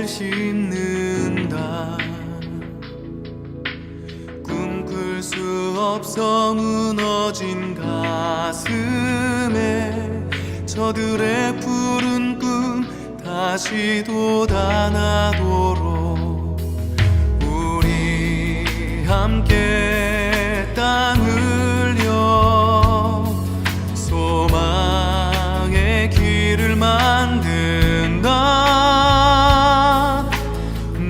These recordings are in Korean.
심는다. 꿈꿀 수 없어 무너진 가슴에 저들의 푸른 꿈 다시 돋아나도록 우리 함께 땅 흘려 소망의 길을 만든다.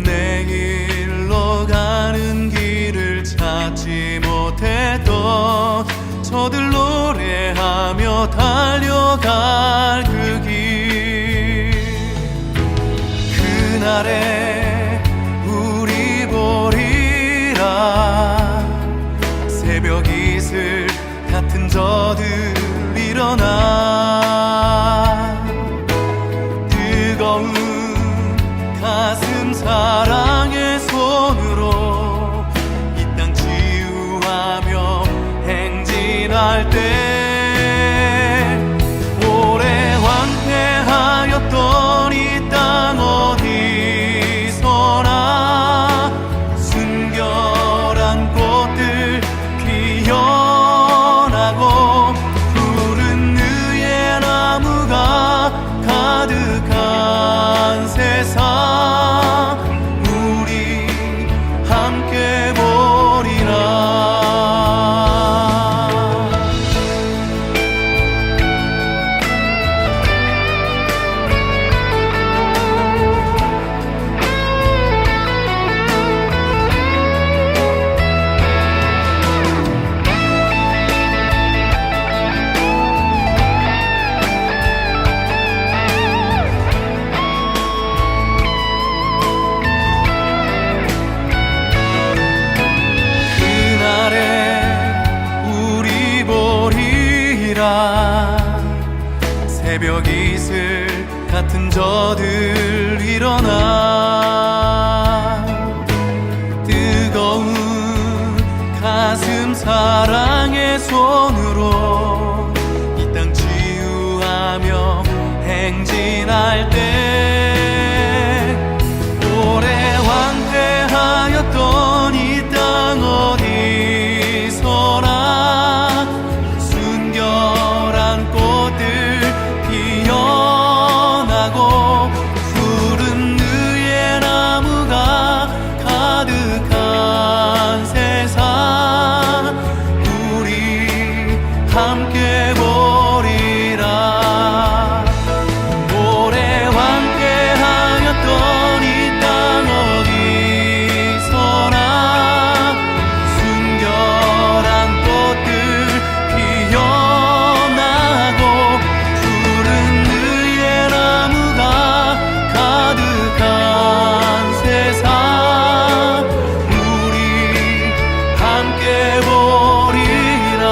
내일로 가는 길을 찾지 못했던 저들 노래하며 달려갈 그 길, 그날에 우리 보리라. 새벽 이슬 같은 저들 일어나 뜨거운 가슴 사랑의 손으로 이 땅 치유하며 행진할 때 오래 황폐하였던 이 땅 어디서나 순결한 꽃들 피어나고 푸른 의의 나무가 가득한 세상 우리 함께 보리라. 새벽 이슬 같은 저들 일어나 뜨거운 가슴 사랑의 손으로 이 땅 치유하며 행진할 때 오래 황폐하였던 이 땅 어디서나 순결한 꽃들 피어나고 푸른 의의 나무가 가득한 세상 우리 함께 보리라. 오래 황폐하였던 이 땅 어디서나 순결한 꽃들 피어나고 푸른 의의 나무가 가득한 세상 우리 함께 보리라.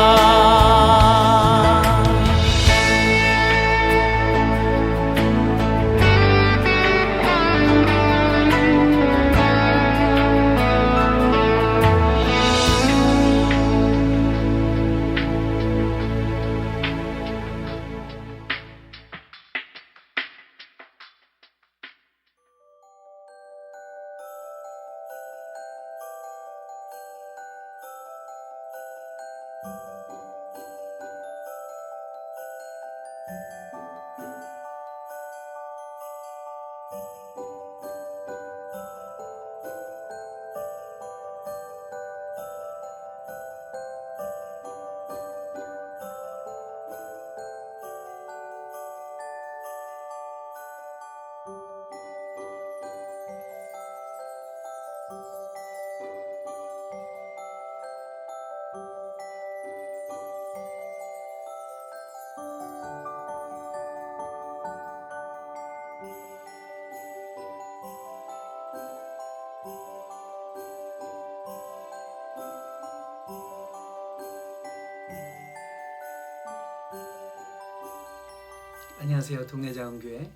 안녕하세요. 동네자원교회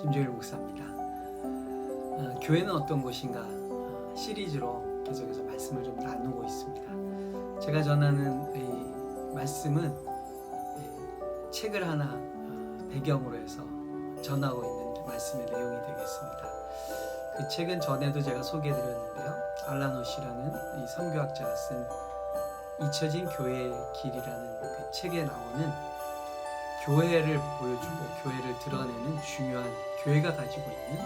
김조일 목사입니다. 교회는 어떤 곳인가 시리즈로 계속해서 말씀을 좀 나누고 있습니다. 제가 전하는 이 말씀은 책을 하나 배경으로 해서 전하고 있는 말씀의 내용이 되겠습니다. 그 책은 전에도 제가 소개해드렸는데요. 알란 오시라는 이 선교학자가 쓴 잊혀진 교회의 길이라는 그 책에 나오는 교회를 보여주고 교회를 드러내는 중요한 교회가 가지고 있는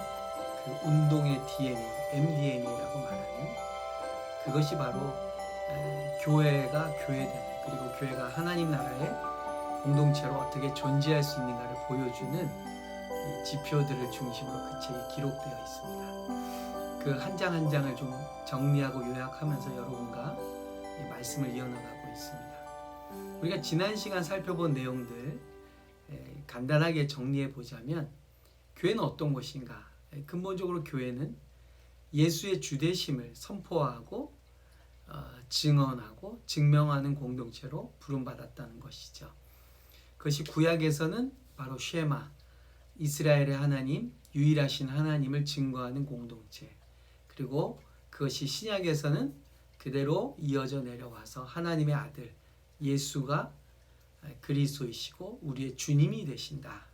그 운동의 DNA, MDNA라고 말하는 그것이 바로 교회가 교회됨, 그리고 교회가 하나님 나라의 공동체로 어떻게 존재할 수 있는가를 보여주는 이 지표들을 중심으로 그 책이 기록되어 있습니다. 그 한 장 한 장을 좀 정리하고 요약하면서 여러분과 이 말씀을 이어나가고 있습니다. 우리가 지난 시간 살펴본 내용들 간단하게 정리해 보자면, 교회는 어떤 것인가? 근본적으로 교회는 예수의 주되심을 선포하고 증언하고 증명하는 공동체로 부름받았다는 것이죠. 그것이 구약에서는 바로 쉐마, 이스라엘의 하나님, 유일하신 하나님을 증거하는 공동체, 그리고 그것이 신약에서는 그대로 이어져 내려와서 하나님의 아들 예수가 그리스도이시고 우리의 주님이 되신다.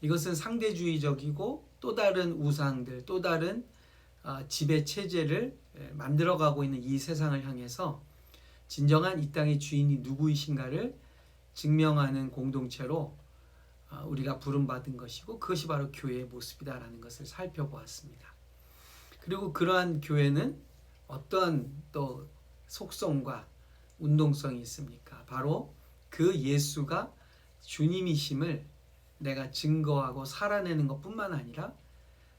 이것은 상대주의적이고 또 다른 우상들, 또 다른 지배 체제를 만들어가고 있는 이 세상을 향해서 진정한 이 땅의 주인이 누구이신가를 증명하는 공동체로 우리가 부름받은 것이고, 그것이 바로 교회의 모습이다라는 것을 살펴보았습니다. 그리고 그러한 교회는 어떤 또 속성과 운동성이 있습니까? 바로 그 예수가 주님이심을 내가 증거하고 살아내는 것뿐만 아니라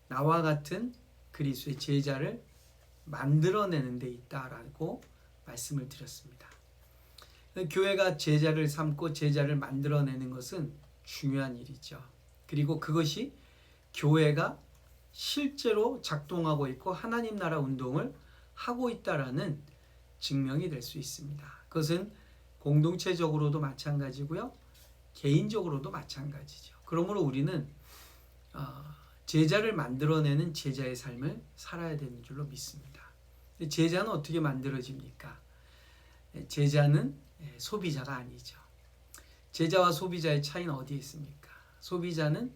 나와 같은 그리스도의 제자를 만들어내는 데 있다라고 말씀을 드렸습니다. 교회가 제자를 삼고 제자를 만들어내는 것은 중요한 일이죠. 그리고 그것이 교회가 실제로 작동하고 있고 하나님 나라 운동을 하고 있다라는 증명이 될 수 있습니다. 그것은 공동체적으로도 마찬가지고요, 개인적으로도 마찬가지죠. 그러므로 우리는 제자를 만들어내는 제자의 삶을 살아야 되는 줄로 믿습니다. 제자는 어떻게 만들어집니까? 제자는 소비자가 아니죠. 제자와 소비자의 차이는 어디에 있습니까? 소비자는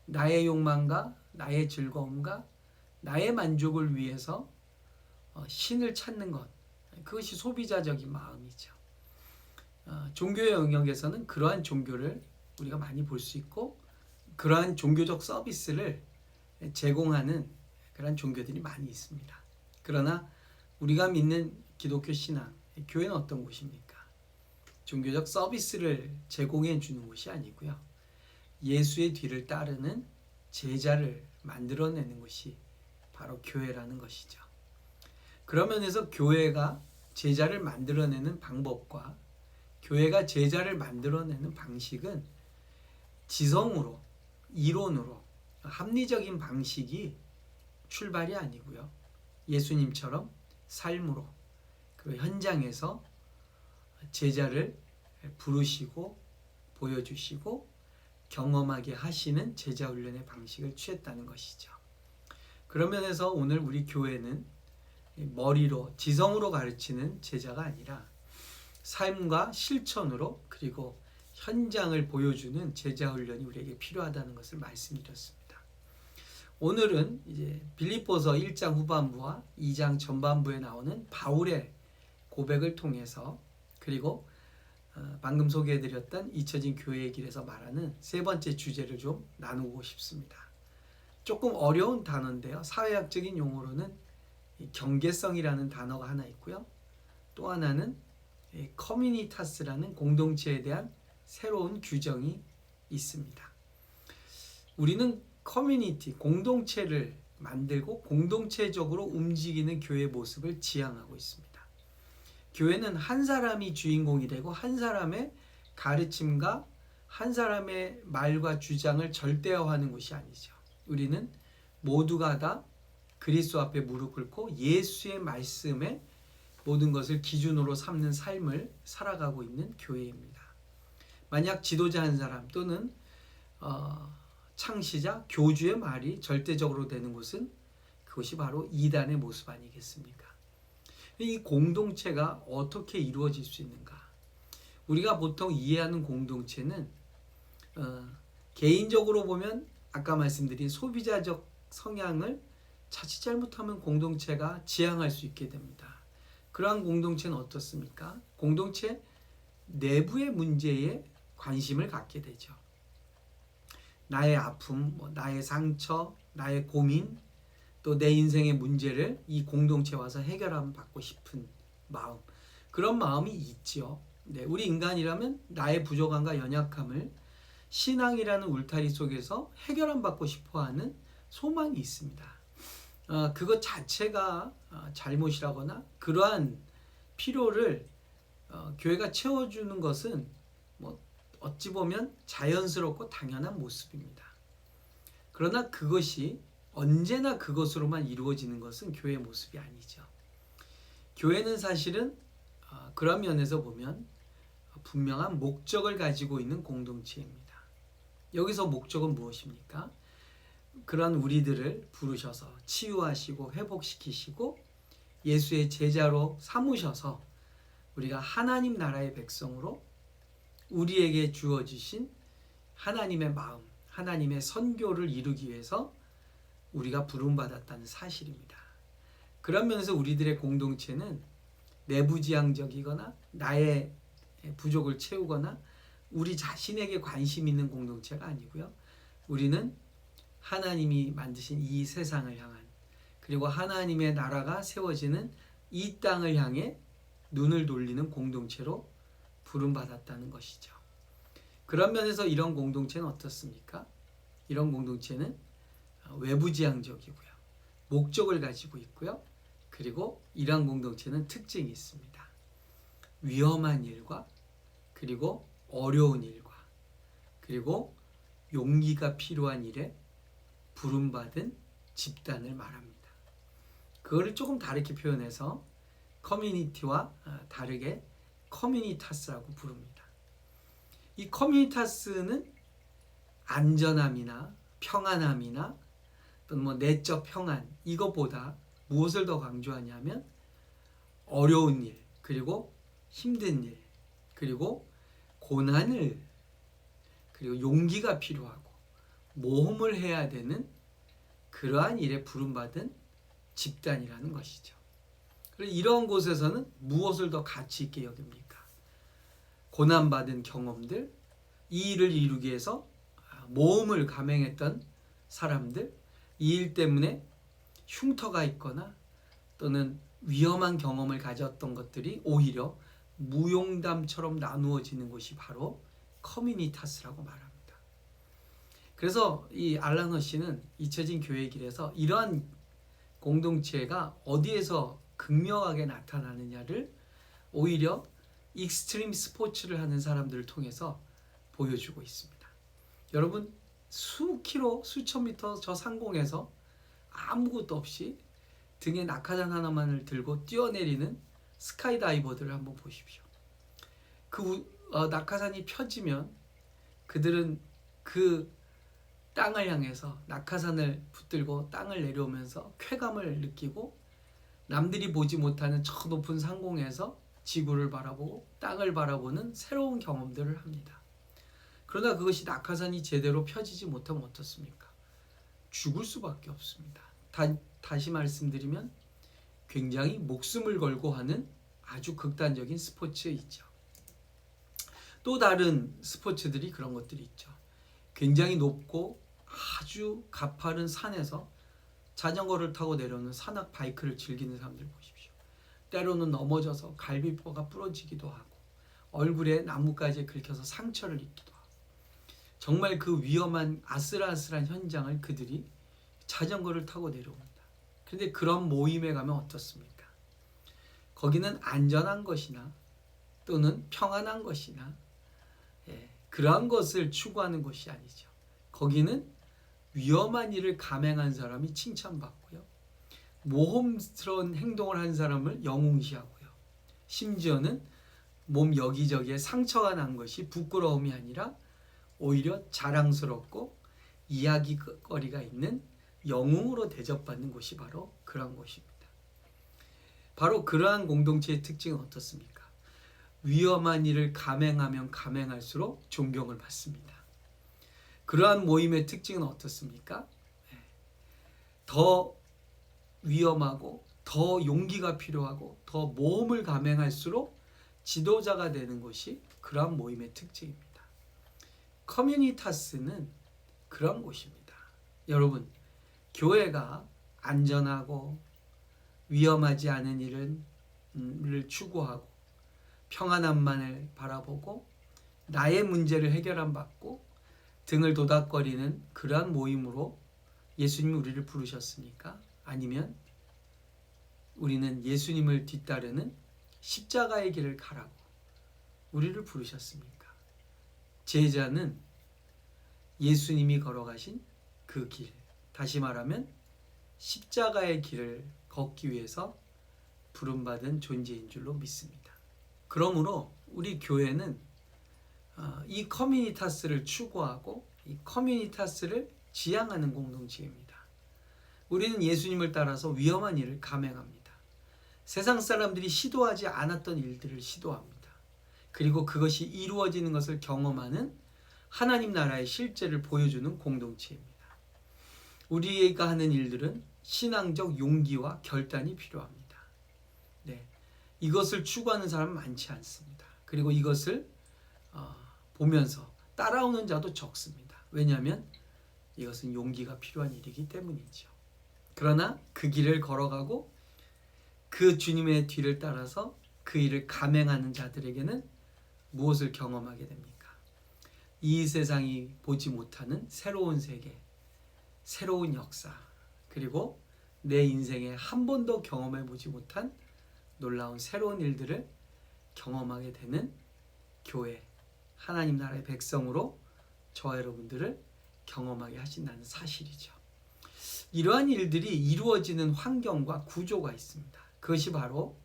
나의 욕망과 나의 즐거움과 나의 만족을 위해서 신을 찾는 것, 그것이 소비자적인 마음이죠. 종교의 영역에서는 그러한 종교를 우리가 많이 볼 수 있고, 그러한 종교적 서비스를 제공하는 그러한 종교들이 많이 있습니다. 그러나 우리가 믿는 기독교 신앙, 교회는 어떤 곳입니까? 종교적 서비스를 제공해 주는 곳이 아니고요, 예수의 뒤를 따르는 제자를 만들어내는 것이 바로 교회라는 것이죠. 그런 면에서 교회가 제자를 만들어내는 방법과 교회가 제자를 만들어내는 방식은 지성으로, 이론으로, 합리적인 방식이 출발이 아니고요, 예수님처럼 삶으로, 그리고 현장에서 제자를 부르시고 보여주시고 경험하게 하시는 제자 훈련의 방식을 취했다는 것이죠. 그런 면에서 오늘 우리 교회는 머리로, 지성으로 가르치는 제자가 아니라 삶과 실천으로, 그리고 현장을 보여주는 제자 훈련이 우리에게 필요하다는 것을 말씀드렸습니다. 오늘은 이제 빌립보서 1장 후반부와 2장 전반부에 나오는 바울의 고백을 통해서, 그리고 방금 소개해드렸던 잊혀진 교회의 길에서 말하는 세 번째 주제를 좀 나누고 싶습니다. 조금 어려운 단어인데요, 사회학적인 용어로는 경계성이라는 단어가 하나 있고요, 또 하나는 커뮤니타스라는 공동체에 대한 새로운 규정이 있습니다. 우리는 커뮤니티, 공동체를 만들고 공동체적으로 움직이는 교회의 모습을 지향하고 있습니다. 교회는 한 사람이 주인공이 되고 한 사람의 가르침과 한 사람의 말과 주장을 절대화하는 것이 아니죠. 우리는 모두가 다 그리스도 앞에 무릎 꿇고 예수의 말씀에 모든 것을 기준으로 삼는 삶을 살아가고 있는 교회입니다. 만약 지도자 한 사람 또는 창시자, 교주의 말이 절대적으로 되는 곳은 그것이 바로 이단의 모습 아니겠습니까? 이 공동체가 어떻게 이루어질 수 있는가? 우리가 보통 이해하는 공동체는 개인적으로 보면 아까 말씀드린 소비자적 성향을 자칫 잘못하면 공동체가 지향할 수 있게 됩니다. 그러한 공동체는 어떻습니까? 공동체 내부의 문제에 관심을 갖게 되죠. 나의 아픔, 나의 상처, 나의 고민, 또 내 인생의 문제를 이 공동체에 와서 해결함 받고 싶은 마음, 그런 마음이 있죠. 네, 우리 인간이라면 나의 부족함과 연약함을 신앙이라는 울타리 속에서 해결함 받고 싶어하는 소망이 있습니다. 그것 자체가 잘못이라거나 그러한 필요를 교회가 채워주는 것은 어찌 보면 자연스럽고 당연한 모습입니다. 그러나 그것이 언제나 그것으로만 이루어지는 것은 교회의 모습이 아니죠. 교회는 사실은 그런 면에서 보면 분명한 목적을 가지고 있는 공동체입니다. 여기서 목적은 무엇입니까? 그런 우리들을 부르셔서 치유하시고 회복시키시고 예수의 제자로 삼으셔서 우리가 하나님 나라의 백성으로 우리에게 주어지신 하나님의 마음, 하나님의 선교를 이루기 위해서 우리가 부름받았다는 사실입니다. 그런 면에서 우리들의 공동체는 내부지향적이거나 나의 부족을 채우거나 우리 자신에게 관심 있는 공동체가 아니고요. 우리는 하나님이 만드신 이 세상을 향한, 그리고 하나님의 나라가 세워지는 이 땅을 향해 눈을 돌리는 공동체로 부름받았다는 것이죠. 그런 면에서 이런 공동체는 어떻습니까? 이런 공동체는 외부지향적이고요. 목적을 가지고 있고요. 그리고 이러한 공동체는 특징이 있습니다. 위험한 일과 그리고 어려운 일과 그리고 용기가 필요한 일에 부름받은 집단을 말합니다. 그거를 조금 다르게 표현해서 커뮤니티와 다르게 커뮤니타스라고 부릅니다. 이 커뮤니타스는 안전함이나 평안함이나 또는 내적 평안, 이것보다 무엇을 더 강조하냐면 어려운 일, 그리고 힘든 일, 그리고 고난을, 그리고 용기가 필요하고 모험을 해야 되는 그러한 일에 부름받은 집단이라는 것이죠. 그래서 이런 곳에서는 무엇을 더 가치 있게 여깁니까? 고난받은 경험들, 이 일을 이루기 위해서 모험을 감행했던 사람들, 이 일 때문에 흉터가 있거나 또는 위험한 경험을 가졌던 것들이 오히려 무용담처럼 나누어지는 곳이 바로 커뮤니타스라고 말합니다. 그래서 이 알란 허시는 잊혀진 교회의 길에서 이러한 공동체가 어디에서 극명하게 나타나느냐를 오히려 익스트림 스포츠를 하는 사람들을 통해서 보여주고 있습니다. 여러분, 수천 미터 저 상공에서 아무것도 없이 등에 낙하산 하나만을 들고 뛰어내리는 스카이다이버들을 한번 보십시오. 그 낙하산이 펴지면 그들은 그 땅을 향해서 낙하산을 붙들고 땅을 내려오면서 쾌감을 느끼고 남들이 보지 못하는 저 높은 상공에서 지구를 바라보고 땅을 바라보는 새로운 경험들을 합니다. 그러나 그것이 낙하산이 제대로 펴지지 못하면 어떻습니까? 죽을 수밖에 없습니다. 다시 말씀드리면 굉장히 목숨을 걸고 하는 아주 극단적인 스포츠이죠. 또 다른 스포츠들이 그런 것들이 있죠. 굉장히 높고 아주 가파른 산에서 자전거를 타고 내려오는 산악 바이크를 즐기는 사람들 보십시오. 때로는 넘어져서 갈비뼈가 부러지기도 하고 얼굴에 나뭇가지에 긁혀서 상처를 입기도 하고 정말 그 위험한 아슬아슬한 현장을 그들이 자전거를 타고 내려옵니다. 그런데 그런 모임에 가면 어떻습니까? 거기는 안전한 것이나 또는 평안한 것이나 그러한 것을 추구하는 것이 아니죠. 거기는 위험한 일을 감행한 사람이 칭찬받고요. 모험스러운 행동을 한 사람을 영웅시하고요. 심지어는 몸 여기저기에 상처가 난 것이 부끄러움이 아니라 오히려 자랑스럽고 이야기거리가 있는 영웅으로 대접받는 곳이 바로 그런 곳입니다. 바로 그러한 공동체의 특징은 어떻습니까? 위험한 일을 감행하면 감행할수록 존경을 받습니다. 그러한 모임의 특징은 어떻습니까? 더 위험하고 더 용기가 필요하고 더 모험을 감행할수록 지도자가 되는 것이 그러한 모임의 특징입니다. 커뮤니타스는 그런 곳입니다. 여러분, 교회가 안전하고 위험하지 않은 일을 추구하고 평안함만을 바라보고 나의 문제를 해결함 받고 등을 도닥거리는 그러한 모임으로 예수님이 우리를 부르셨습니까? 아니면 우리는 예수님을 뒤따르는 십자가의 길을 가라고 우리를 부르셨습니까? 제자는 예수님이 걸어가신 그 길, 다시 말하면 십자가의 길을 걷기 위해서 부름받은 존재인 줄로 믿습니다. 그러므로 우리 교회는 이 커뮤니타스를 추구하고 이 커뮤니타스를 지향하는 공동체입니다. 우리는 예수님을 따라서 위험한 일을 감행합니다. 세상 사람들이 시도하지 않았던 일들을 시도합니다. 그리고 그것이 이루어지는 것을 경험하는 하나님 나라의 실제를 보여주는 공동체입니다. 우리가 하는 일들은 신앙적 용기와 결단이 필요합니다. 네, 이것을 추구하는 사람은 많지 않습니다. 그리고 이것을 보면서 따라오는 자도 적습니다. 왜냐하면 이것은 용기가 필요한 일이기 때문이죠. 그러나 그 길을 걸어가고 그 주님의 뒤를 따라서 그 일을 감행하는 자들에게는 무엇을 경험하게 됩니까? 이 세상이 보지 못하는 새로운 세계, 새로운 역사, 그리고 내 인생에 한 번도 경험해 보지 못한 놀라운 새로운 일들을 경험하게 되는 교회, 하나님 나라의 백성으로 저와 여러분들을 경험하게 하신다는 사실이죠. 이러한 일들이 이루어지는 환경과 구조가 있습니다. 그것이 바로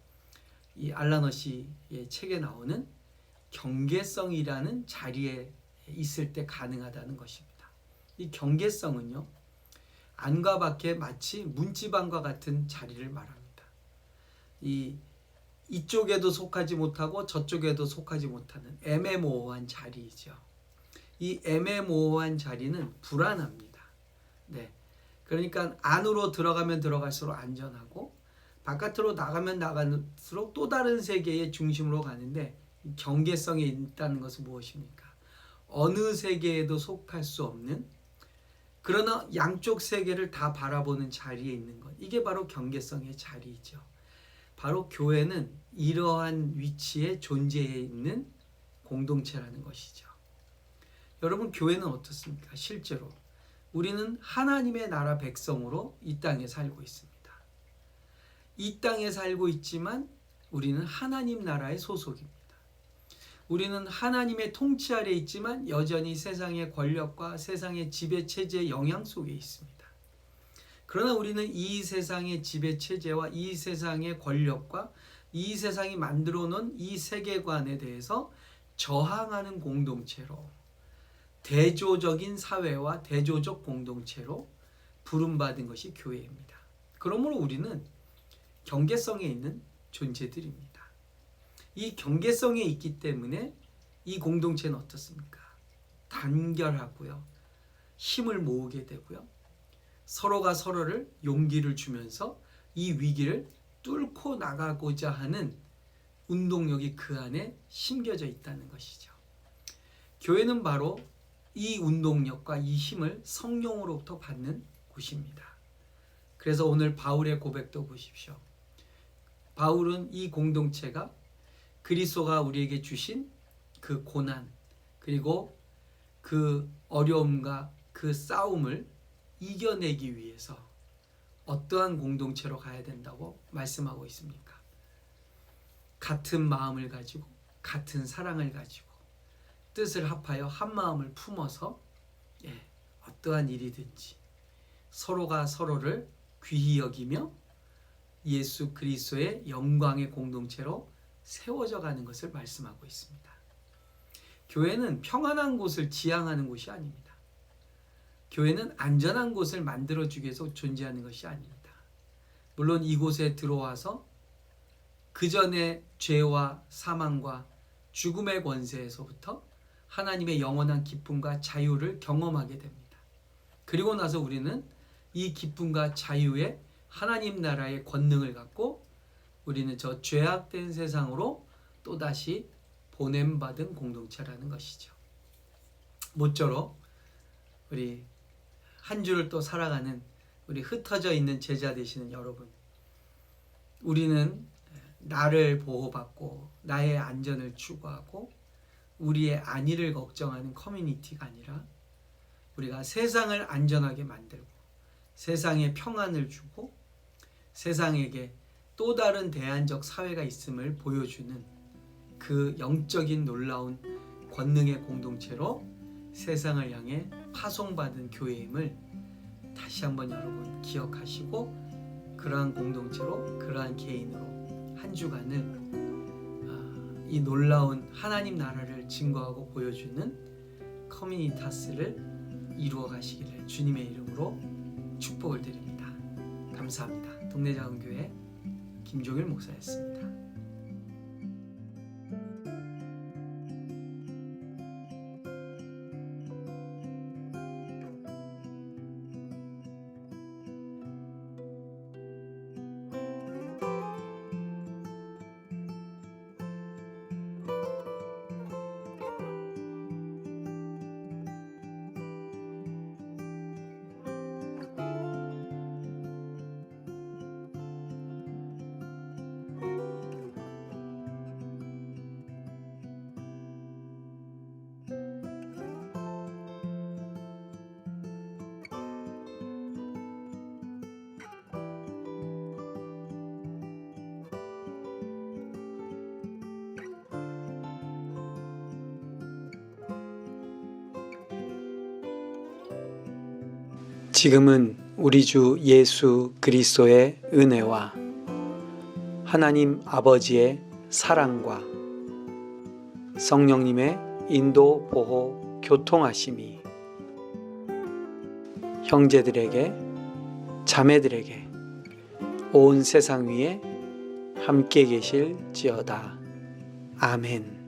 이 알라너 씨의 책에 나오는 경계성이라는 자리에 있을 때 가능하다는 것입니다. 이 경계성은요, 안과 밖에 마치 문지방과 같은 자리를 말합니다. 이쪽에도 속하지 못하고 저쪽에도 속하지 못하는 애매모호한 자리이죠. 이 애매모호한 자리는 불안합니다. 네, 그러니까 안으로 들어가면 들어갈수록 안전하고 바깥으로 나가면 나갈수록 또 다른 세계의 중심으로 가는데, 경계성에 있다는 것은 무엇입니까? 어느 세계에도 속할 수 없는, 그러나 양쪽 세계를 다 바라보는 자리에 있는 것, 이게 바로 경계성의 자리이죠. 바로 교회는 이러한 위치에 존재해 있는 공동체라는 것이죠. 여러분, 교회는 어떻습니까? 실제로 우리는 하나님의 나라 백성으로 이 땅에 살고 있습니다. 이 땅에 살고 있지만 우리는 하나님 나라의 소속입니다. 우리는 하나님의 통치 아래 있지만 여전히 세상의 권력과 세상의 지배체제의 영향 속에 있습니다. 그러나 우리는 이 세상의 지배체제와 이 세상의 권력과 이 세상이 만들어 놓은 이 세계관에 대해서 저항하는 공동체로, 대조적인 사회와 대조적 공동체로 부름받은 것이 교회입니다. 그러므로 우리는 경계성에 있는 존재들입니다. 이 경계성에 있기 때문에 이 공동체는 어떻습니까? 단결하고요, 힘을 모으게 되고요, 서로가 서로를 용기를 주면서 이 위기를 뚫고 나가고자 하는 운동력이 그 안에 심겨져 있다는 것이죠. 교회는 바로 이 운동력과 이 힘을 성령으로부터 받는 곳입니다. 그래서 오늘 바울의 고백도 보십시오. 바울은 이 공동체가 그리스도가 우리에게 주신 그 고난, 그리고 그 어려움과 그 싸움을 이겨내기 위해서 어떠한 공동체로 가야 된다고 말씀하고 있습니까? 같은 마음을 가지고, 같은 사랑을 가지고, 뜻을 합하여 한 마음을 품어서 어떠한 일이든지 서로가 서로를 귀히 여기며 예수 그리스도의 영광의 공동체로 세워져 가는 것을 말씀하고 있습니다. 교회는 평안한 곳을 지향하는 곳이 아닙니다. 교회는 안전한 곳을 만들어주기 위해서 존재하는 것이 아닙니다. 물론 이곳에 들어와서 그 전에 죄와 사망과 죽음의 권세에서부터 하나님의 영원한 기쁨과 자유를 경험하게 됩니다. 그리고 나서 우리는 이 기쁨과 자유에 하나님 나라의 권능을 갖고 우리는 저 죄악된 세상으로 또다시 보냄받은 공동체라는 것이죠. 모쪼록 우리 한 주를 또 살아가는 우리 흩어져 있는 제자 되시는 여러분, 우리는 나를 보호받고 나의 안전을 추구하고 우리의 안위를 걱정하는 커뮤니티가 아니라 우리가 세상을 안전하게 만들고 세상에 평안을 주고 세상에게 또 다른 대안적 사회가 있음을 보여주는 그 영적인 놀라운 권능의 공동체로 세상을 향해 파송받은 교회임을 다시 한번 여러분 기억하시고 그러한 공동체로 그러한 개인으로 한 주간을 이 놀라운 하나님 나라를 증거하고 보여주는 커뮤니타스를 이루어 가시기를 주님의 이름으로 축복을 드립니다. 감사합니다. 동네자원교회 김종일 목사였습니다. 지금은 우리 주 예수 그리스도의 은혜와 하나님 아버지의 사랑과 성령님의 인도, 보호, 교통하심이 형제들에게, 자매들에게 온 세상 위에 함께 계실지어다. 아멘.